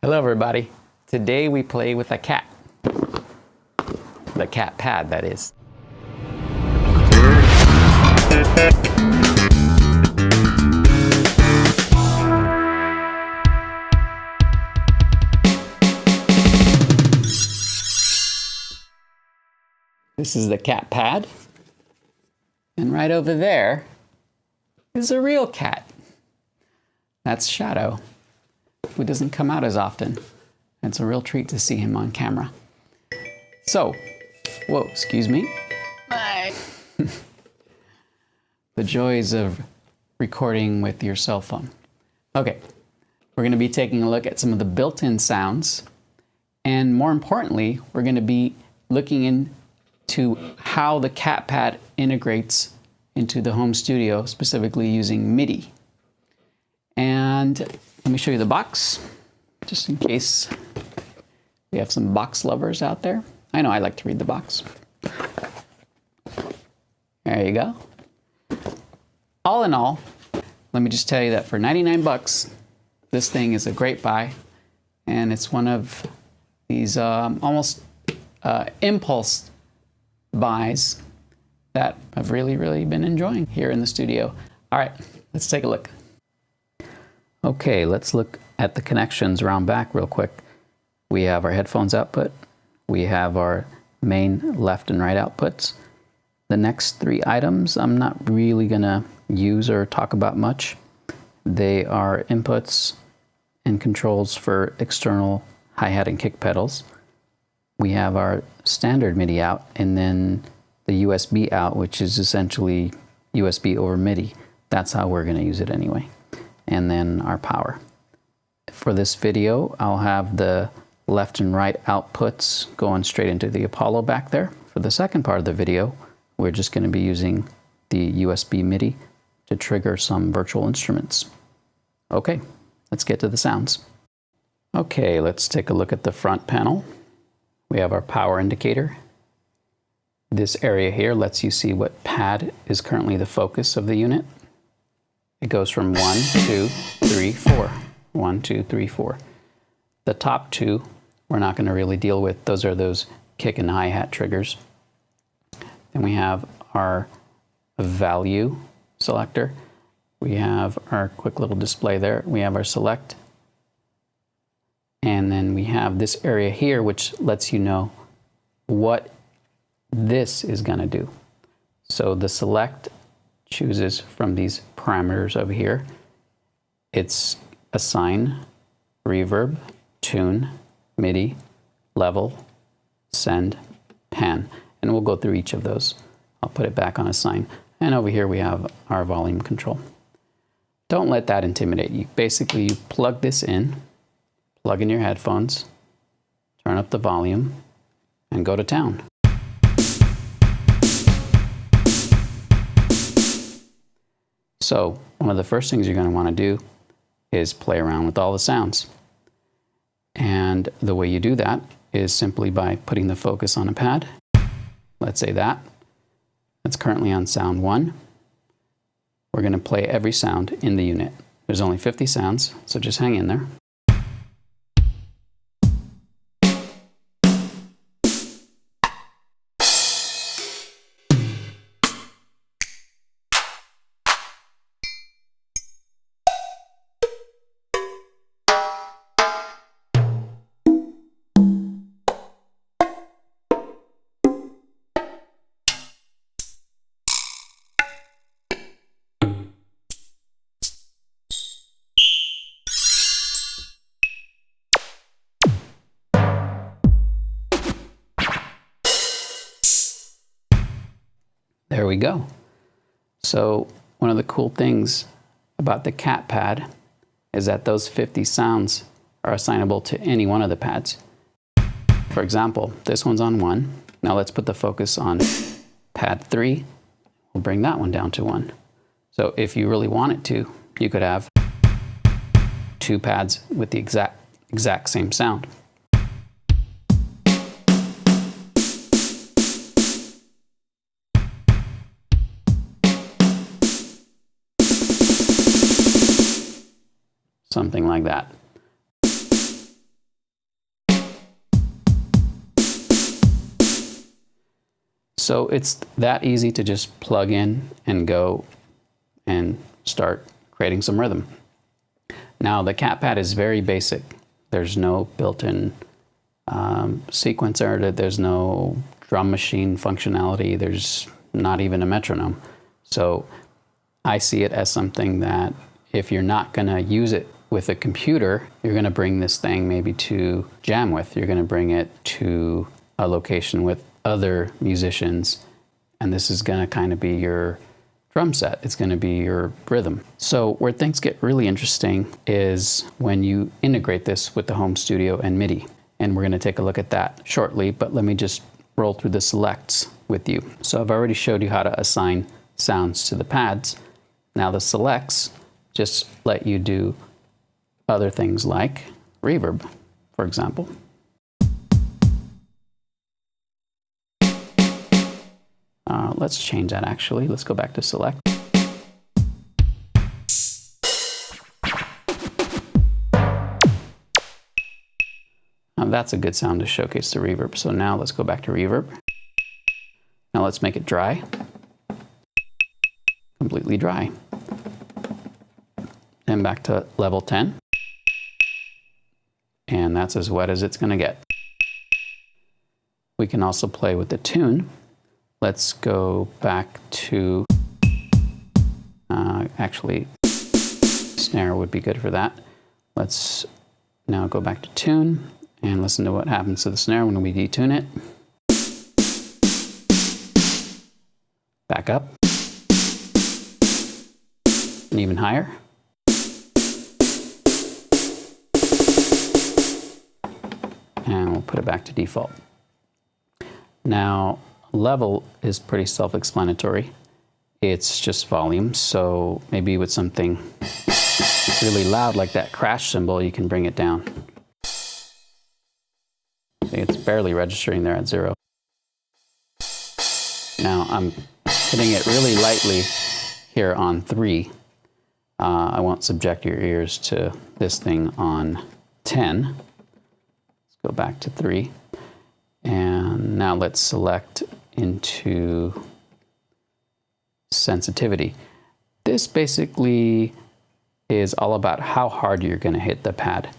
Hello everybody. Today we play with a cat. The KAT pad, that is. This is the KAT pad. And right over there is a real cat. That's Shadow, who doesn't come out as often. It's a real treat to see him on camera. So, whoa, excuse me. Bye. The joys of recording with your cell phone. Okay, we're going to be taking a look at some of the built-in sounds. And more importantly, we're going to be looking into how the KAT pad integrates into the home studio, specifically using MIDI. And let me show you the box, just in case we have some box lovers out there. I know I like to read the box. There you go. All in all, let me just tell you that for 99 bucks, this thing is a great buy. And it's one of these almost impulse buys that I've really been enjoying here in the studio. All right, let's take a look. Okay, let's look at the connections around back real quick. We have our headphones output. We have our main left and right outputs. The next three items I'm not really gonna use or talk about much. They are inputs and controls for external hi-hat and kick pedals. We have our standard MIDI out, and then the USB out, which is essentially USB over MIDI. That's how we're gonna use it anyway. And then our power. For this video, I'll have the left and right outputs going straight into the Apollo back there. For the second part of the video, we're just going to be using the USB MIDI to trigger some virtual instruments. Okay, let's get to the sounds. Okay, let's take a look at the front panel. We have our power indicator. This area here lets you see what pad is currently the focus of the unit. It goes from 1, 2, 3, 4. 1, 2, 3, 4. The top two we're not going to really deal with. Those are those kick and hi-hat triggers. Then we have our value selector. We have our quick little display there. We have our select. And then we have this area here, which lets you know what this is going to do. So the select chooses from these parameters over here. It's assign, reverb, tune, MIDI, level, send, pan. And we'll go through each of those. I'll put it back on assign. And over here we have our volume control. Don't let that intimidate you. Basically, you plug this in, plug in your headphones, turn up the volume, and go to town. So one of the first things you're going to want to do is play around with all the sounds. And the way you do that is simply by putting the focus on a pad. Let's say that. That's currently on sound 1. We're going to play every sound in the unit. There's only 50 sounds, so just hang in there. There we go. So one of the cool things about the KAT pad is that those 50 sounds are assignable to any one of the pads. For example, this one's on 1. Now let's put the focus on pad 3. We'll bring that one down to 1. So if you really wanted to, you could have 2 pads with the exact same sound. something like that. So it's that easy to just plug in and go and start creating some rhythm. Now the KAT pad is very basic. There's no built-in sequencer, there's no drum machine functionality, there's not even a metronome. So I see it as something that if you're not going to use it with a computer, you're going to bring this thing maybe to jam with. You're going to bring it to a location with other musicians, and this is going to kind of be your drum set. It's going to be your rhythm. So where things get really interesting is when you integrate this with the home studio and MIDI. And we're going to take a look at that shortly, but let me just roll through the selects with you. So I've already showed you how to assign sounds to the pads. Now the selects just let you do other things like reverb, for example. Let's change that actually. Let's go back to select. That's a good sound to showcase the reverb. So now let's go back to reverb. Now let's make it dry. Completely dry. And back to level 10. And that's as wet as it's going to get. We can also play with the tune. Let's go back to, actually, snare would be good for that. Let's now go back to tune and listen to what happens to the snare when we detune it. Back up. And even higher. And we'll put it back to default. Now, level is pretty self-explanatory. It's just volume, so maybe with something really loud like that crash cymbal, you can bring it down. See, it's barely registering there at 0. Now I'm hitting it really lightly here on 3. I won't subject your ears to this thing on 10. Let's go back to 3. And now let's select into sensitivity. This basically is all about how hard you're going to hit the pad.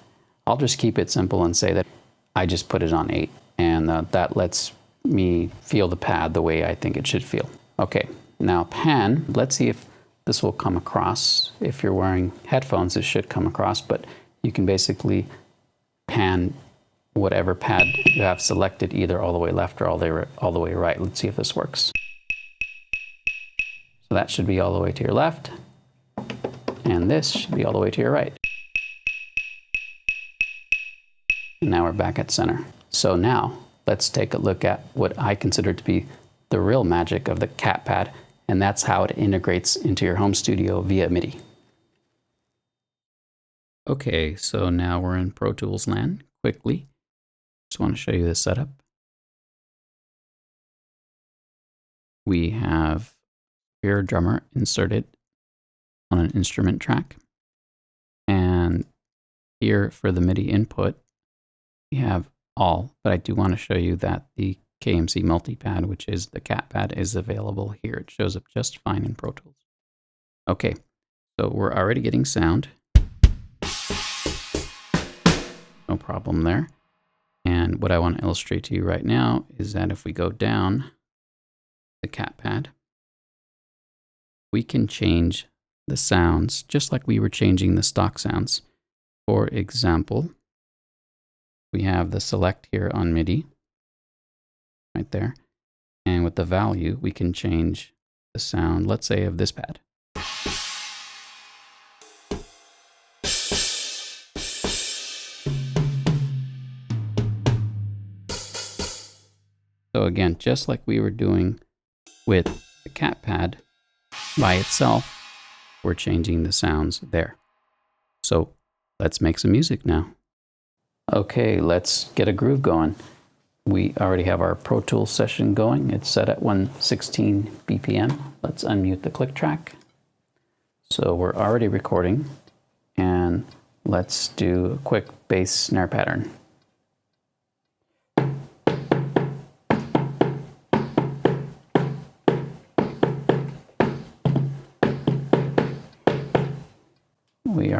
I'll just keep it simple and say that I just put it on 8, and that lets me feel the pad the way I think it should feel. Okay, now pan, let's see if this will come across. If you're wearing headphones, it should come across, but you can basically pan whatever pad you have selected, either all the way left or all the way right. Let's see if this works. So that should be all the way to your left, and this should be all the way to your right. And now we're back at center. So now let's take a look at what I consider to be the real magic of the KAT pad, and that's how it integrates into your home studio via MIDI. Okay, so now we're in Pro Tools land. Quickly, just want to show you the setup. We have your drummer inserted on an instrument track, and here for the MIDI input, we have all, but I do want to show you that the KMC multipad, which is the KAT pad, is available here. It shows up just fine in Pro Tools. Okay, so we're already getting sound. No problem there. And what I want to illustrate to you right now is that if we go down the KAT pad, we can change the sounds just like we were changing the stock sounds. For example, we have the select here on MIDI, right there. And with the value, we can change the sound, let's say, of this pad. So again, just like we were doing with the KAT pad by itself, we're changing the sounds there. So let's make some music now. Okay, let's get a groove going. We already have our Pro Tools session going. It's set at 116 BPM. Let's unmute the click track. So we're already recording, and let's do a quick bass snare pattern.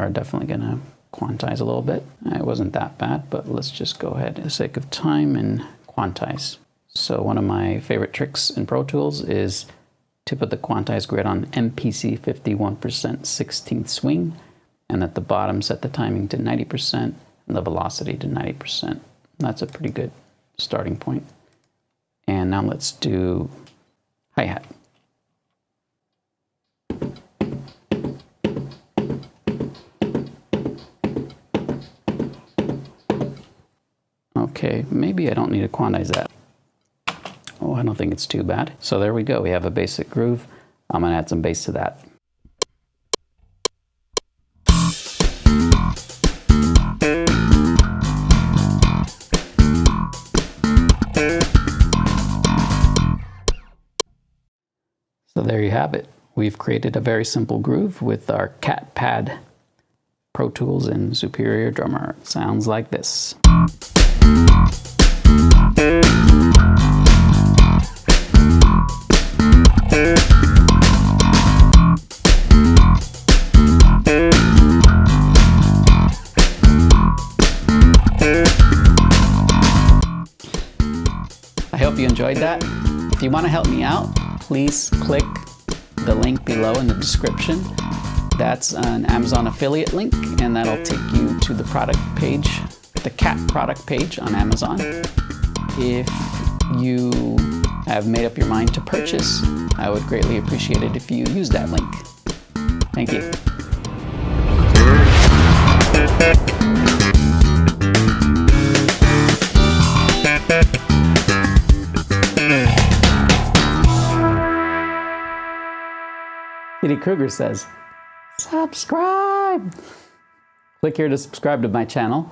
are definitely gonna quantize a little bit. It wasn't that bad, but let's just go ahead for the sake of time and quantize. So one of my favorite tricks in Pro Tools is to put the quantize grid on MPC 51% 16th swing, and at the bottom set the timing to 90% and the velocity to 90%. That's a pretty good starting point. And now let's do hi-hat. Okay, maybe I don't need to quantize that. Oh, I don't think it's too bad. So there we go, we have a basic groove. I'm gonna add some bass to that. So there you have it. We've created a very simple groove with our KAT pad, Pro Tools, and Superior Drummer. It sounds like this. I hope you enjoyed that. If you want to help me out, please click the link below in the description. That's an Amazon affiliate link, and that'll take you to the product page, the KAT product page on Amazon. If you have made up your mind to purchase, I would greatly appreciate it if you use that link. Thank you. Kitty Kruger says, subscribe! Click here to subscribe to my channel,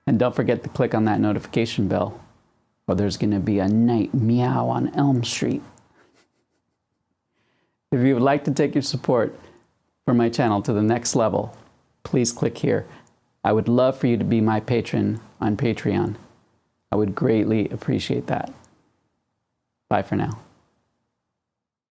and don't forget to click on that notification bell, or there's going to be a Nightmeow on Elm Street. If you would like to take your support for my channel to the next level, please click here. I would love for you to be my patron on Patreon. I would greatly appreciate that. Bye for now.